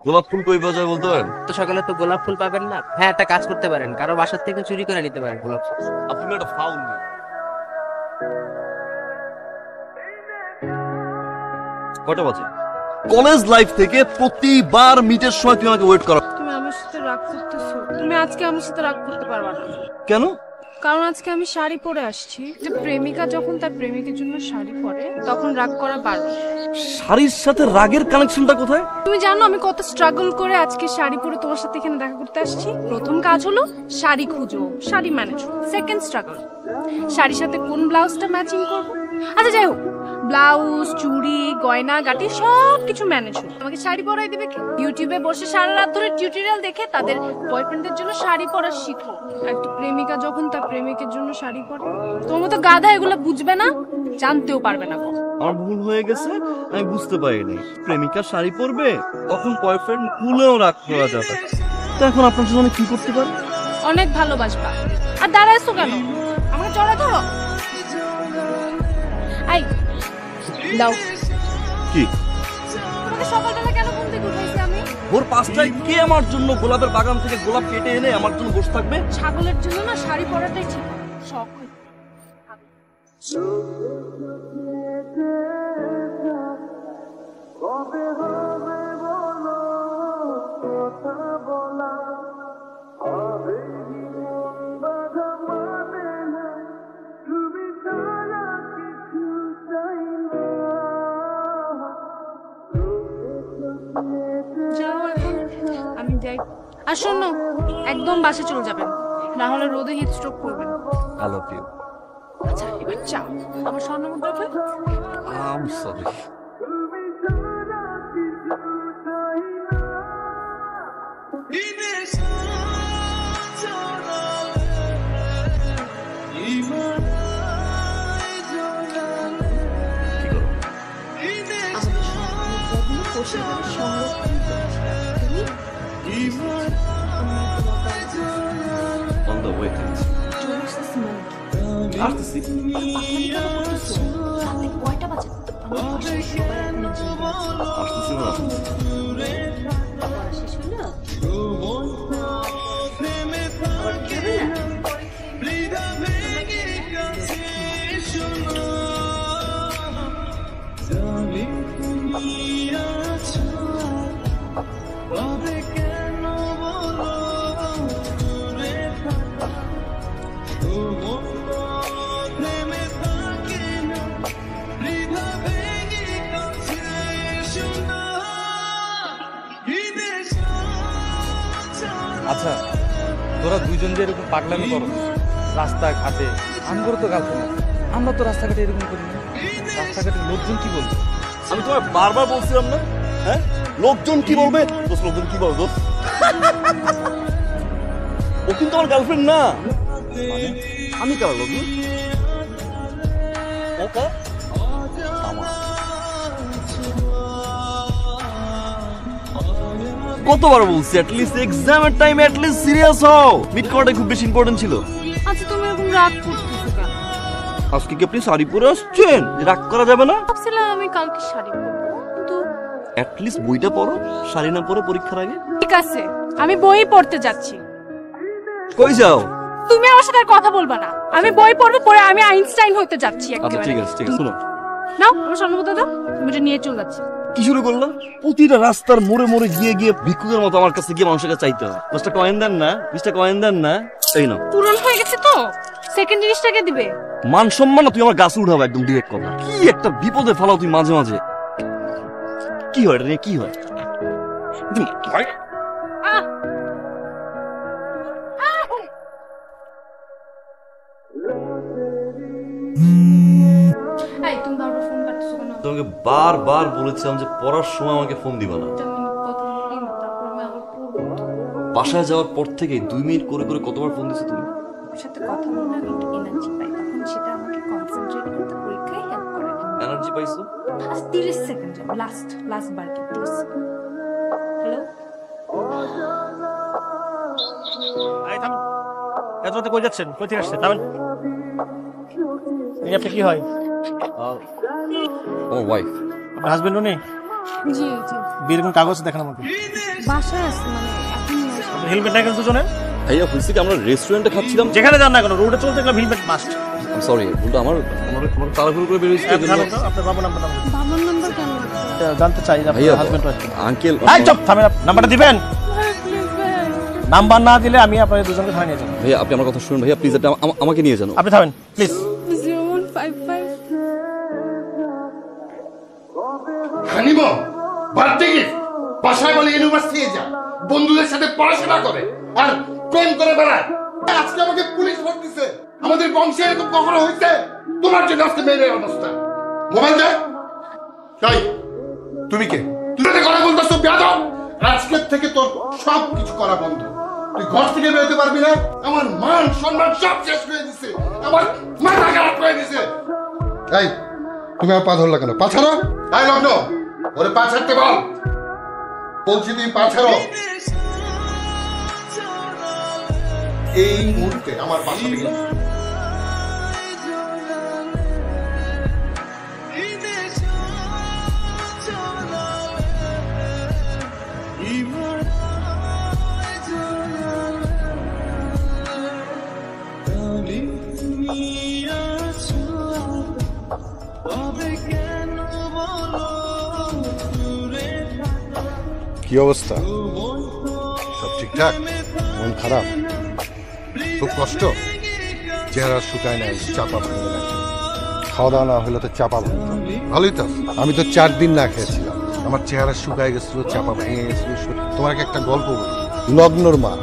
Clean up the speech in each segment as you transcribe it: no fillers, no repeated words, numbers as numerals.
গোলাপ ফুল কই পাওয়া যায় বলতে পারেন? তো সকালে তো গোলাপ ফুল পাবেন না। হ্যাঁ, একটা কাজ করতে পারেন, কারো বাসার থেকে চুরি করে নিতে পারেন গোলাপ ফুল। আপনি একটা ফাউল। কয়টা বাজে? কলেজ লাইফ থেকে প্রতিবার মিটের সময় তুমি আমাকে ওয়েট করো। তুমি আমার সাথে রাগ করতেছো। তুমি আজকে আমার সাথে রাগ করতে পারবা না। কেন? কারণ আজকে আমি শাড়ি পরে আসছি। যে প্রেমিকা যখন তার প্রেমিকের জন্য শাড়ি পরে তখন রাগ করা বারণ। শাড়ির সাথে রাগের কানেকশনটা কোথায়? তুমি জানো আমি কত স্ট্রাগল করে আজকে শাড়ি পরে তোমার সাথে এখানে দেখা করতে আসছি। প্রথম কাজ হলো শাড়ি খুঁজো, শাড়ি ম্যানেজ। সেকেন্ড স্ট্রাগল শাড়ির সাথে কোন ব্লাউজটা ম্যাচিং করবো। আচ্ছা যাই হোক, ব্লাউজ, চুড়ি, গয়না গাটি সব কিছু ম্যানেজ হলো। তোমাকে শাড়ি পরাই দিবে কি? ইউটিউবে বসে সারা রাত ধরে টিউটোরিয়াল দেখে তাদের বয়ফ্রেন্ডের জন্য শাড়ি পরা শিখো। একটা প্রেমিকা যখন তার প্রেমিকের জন্য শাড়ি পরে, তোমার মতো গাধা এগুলো বুঝবে না, জানতেও পারবে না। আমার ভুল হয়ে গেছে, আমি বুঝতে পারিনি। প্রেমিকা শাড়ি পরবে তখন বয়ফ্রেন্ড ভুলেও রাগ করা যাবে। তো এখন আপনার জন্য আমি কি করতে পারি? অনেক ভালোবাসবা। আর দাঁড়াইছো কেন? আমাকে জড়া ধরো। আই দাও। কি? তোমাকে সকালবেলা কেন ঘুম থেকে উঠাইছি আমি? ভোর 5টায় কে আমার জন্য গোলাপের বাগান থেকে গোলাপ কেটে এনে আমার জন্য বসে থাকবে? ছাগলের জন্য না শাড়ি পরাটাই ঠিক। শখ যাও এখন, আমি যাই। আর শোনো, একদম বাসে চলে যাবেন, না হলে রোদে হিট স্ট্রোক করবেন। I love you. আচ্ছা এবার যাও। আমার স্বর্ণমুদ্রা কই? I am sorry. On the way. আসতেছি। আসতেছি না। আচ্ছা, তোরা দুইজন যে এরকম পাগলামি করো রাস্তাঘাটে, আমগরও তো গার্লফ্রেন্ড, আমরা তো রাস্তাঘাটে এরকম করি না। রাস্তাঘাটে লোকজন কি বলবে? আমি তোমার বারবার বলছিলাম না, হ্যাঁ লোকজন কি বলবে? দোস্ত লোকজন কি বলবে? দোস্ত ও কিন্তু আমার গার্লফ্রেন্ড না। আমি কার লোক? ওকা আমার। কতবার বলছি অ্যাটলিস্ট এক্সামের টাইম অ্যাটলিস্ট সিরিয়াস হও। মিট করাটা খুব বেশি ইম্পর্টেন্ট ছিল। আচ্ছা তুমি এরকম রাগ করতেছো কেন? আজকে কি আপনি শাড়ি পরে আসছেন? রাগ করা যাবে না। ভাবছিলাম আমি কালকে শাড়ি পরবো, কিন্তু অ্যাটলিস্ট বইটা পড়ো, শাড়ি না পরে পরীক্ষার আগে। ঠিক আছে, আমি বই পড়তে যাচ্ছি। কই যাও? তুমি আমার সাথে আর কথা বলবা না। আমি বই পড়বো, পরে আমি আইনস্টাইন হতে যাচ্ছি আচ্ছা একেবারে। ঠিক আছে ঠিক আছে, শুনো। নাও আমার স্বর্ণমুদ্রা দাও, আমি এটা নিয়ে চলে যাচ্ছি। কি শুরু করলাম? প্রতিটা রাস্তার মোড়ে মোড়ে গিয়ে গিয়ে ভিক্ষুকের মতো আমার কাছে গিয়ে মানুষের কাছে চাইতে হয়। 10টা কয়েন দেন না, 20টা কয়েন দেন না, এই নাও। পুরন হয়ে গেছে তো, সেকেন্ড জিনিসটাকে দিবে। মান সম্মান না, তুই আমার গাছে উঠাবে একদম ডিরেক্ট কথা। কি একটা বিপদে ফেলাও তুই মাঝে মাঝে। কি হয় এটা নিয়ে? কি হয়? এই তুমি বারবার ফোন কাটছো কেন? তোমাকে বারবার বলেছিলাম যে পড়ার সময় আমাকে ফোন দিবা না। কথা বলি না, তারপর আমি আবার পড়বো। বাসায় যাওয়ার পর থেকে 2 মিনিট করে করে কতবার ফোন দিছো তুমি? ওর সাথে কথা বললে আমি একটু এনার্জি পাই, তখন সেটা আমাকে কনসেন্ট্রেট করতে পরীক্ষায় হেল্প করে। এনার্জি পাইছো? আজ 30 সেকেন্ড যাবে, লাস্ট বার কি প্লিজ। হ্যালো, এই থামেন। এত রাতে কই যাচ্ছেন? কই থেকে আসছেন? থামেন। এই আপনি কি হয়? ও ওয়াইফ। আপনার হাজবেন্ড উনি? জি জি। বিয়ের কোন কাগজ দেখান আমাকে। বাসায় আছে মানে এখন নয়। হেলমেট নাই কেন দুজনে? ভাইয়া হয়েছে কি, আমরা রেস্টুরেন্টে খাচ্ছিলাম। যেখানে যান না কেন রোডে চলতে গেলে হেলমেট মাস্ট। সরি, ভুলটা আমার তাড়াহুড়ো করে বেরিয়েছি। আপনার বাবার নাম্বার বাবার নাম্বার কেন লাগবে? জানতে চাই ভাইয়া আপনার হাজবেন্ড আঙ্কেল, এই চুপ থামেন, নাম্বারটা দিবেন। প্লিজ ভাই। নাম্বার না দিলে আমি আপনাদের দুজনকে থানায় নিয়ে যাবো। ভাইয়া আপনি আমার কথা শুনুন ভাইয়া, প্লিজ আমাকে নিয়ে যান। আপনি থামেন প্লিজ। 0155 হানিম বার্থডে গিফট বাসায় বলে ইউনিভার্সিটি যা, বন্ধুদের সাথে পড়াশোনা করে আর প্রেম করে বেড়ায়। আজকে আমাকে পুলিশ ভোট দিছে। আমাদের বংশে এরকম কখনো হয়েছে? তোমার জন্য আজকে মেয়ের অবস্থা। মোবাইল দে। তাই তুমি কে? তুই তো কথা বলতেছো বেয়াদব। আজকের থেকে তোর সব কিছু করা বন্ধ। তুই ঘর থেকে বেরোতে পারবি না। আমার মান সম্মান সব শেষ হয়ে দিছে, আমার মাথা খারাপ হয়ে দিছে। এই তুমি আর পা ধরলা কেন? পা ছাড়ো। তাই লগ্ন ওরে পা ছাড়তে বল। বলছি তুই পা ছাড়ো। এই মুহূর্তে আমার বাসা থেকে কি অবস্থা? সব ঠিকঠাক? মন খারাপ? খুব কষ্ট? চেহারা শুকায় নাই, চাপা ভাঙে নাই। খাওয়া দাওয়া না হলে তো চাপা ভাঙত। ভালোই তো, আমি তো 4 দিন না খেয়েছিলাম। আমার চেহারা শুকায় গেছিল, চাপা ভেঙে গেছিল। তোমাকে একটা গল্প বলি। লগ্নর মা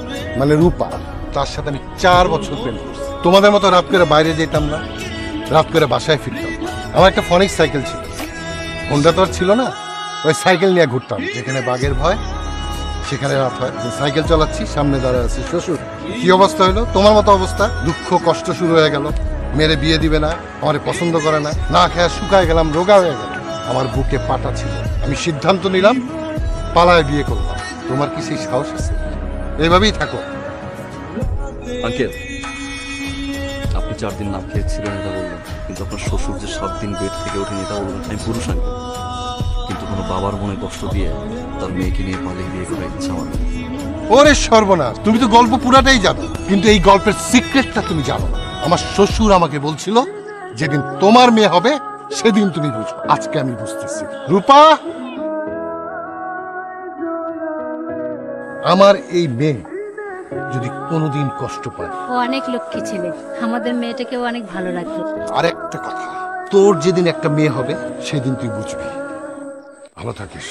মানে রূপা, তার সাথে আমি 4 বছর প্রেম করছি। তোমাদের মতো রাত করে বাইরে যেতাম না, রাত করে বাসায় ফিরতাম। আমার একটা ফনিক্স সাইকেল ছিল, হোন্ডা তো আর ছিল না। ওই সাইকেল নিয়ে ঘুরতাম, যেখানে বাঘের ভয় সেখানে রাত হয়। সাইকেল চালাচ্ছি, সামনে দাঁড়ায় আছি শ্বশুর। কি অবস্থা হলো? তোমার মতো অবস্থা। দুঃখ কষ্ট শুরু হয়ে গেল। মেরে বিয়ে দিবে না, আমারে পছন্দ করে না, না খেয়ে শুকায় গেলাম, রোগা হয়ে গেল। আমার বুকে পাটা ছিল, আমি সিদ্ধান্ত নিলাম পালায় বিয়ে করলাম। তোমার কি সেই সাহস আছে? এইভাবেই থাকো। আঙ্কেল, আপনি 4 দিন না খেয়েছিলেন এটা বললেন, কিন্তু আপনার শ্বশুর যে 7 দিন বেড থেকে ওঠেনি এটা বললেন। আমি পুরুষ আঙ্কেল, কিন্তু কোনো বাবার মনে কষ্ট দিয়ে তার মেয়েকে নিয়ে পালিয়ে বিয়ে করার ইচ্ছা আমার নেই। ওরে সর্বনাশ, তুমি তো গল্প পুরাটাই জানো, কিন্তু এই গল্পের সিক্রেটটা তুমি জানো না। আমার শ্বশুর আমাকে বলছিল যেদিন তোমার মেয়ে হবে সেদিন তুমি বুঝো। আজকে আমি বুঝতেছি। রূপা, আমার এই মেয়ে যদি কোনোদিন কষ্ট পায়। ও অনেক লক্ষ্মী ছেলে, আমাদের মেয়েটাকেও অনেক ভালো রাখে। আর একটা কথা, তোর যেদিন একটা মেয়ে হবে সেদিন তুই বুঝবি। ভালো থাকিস।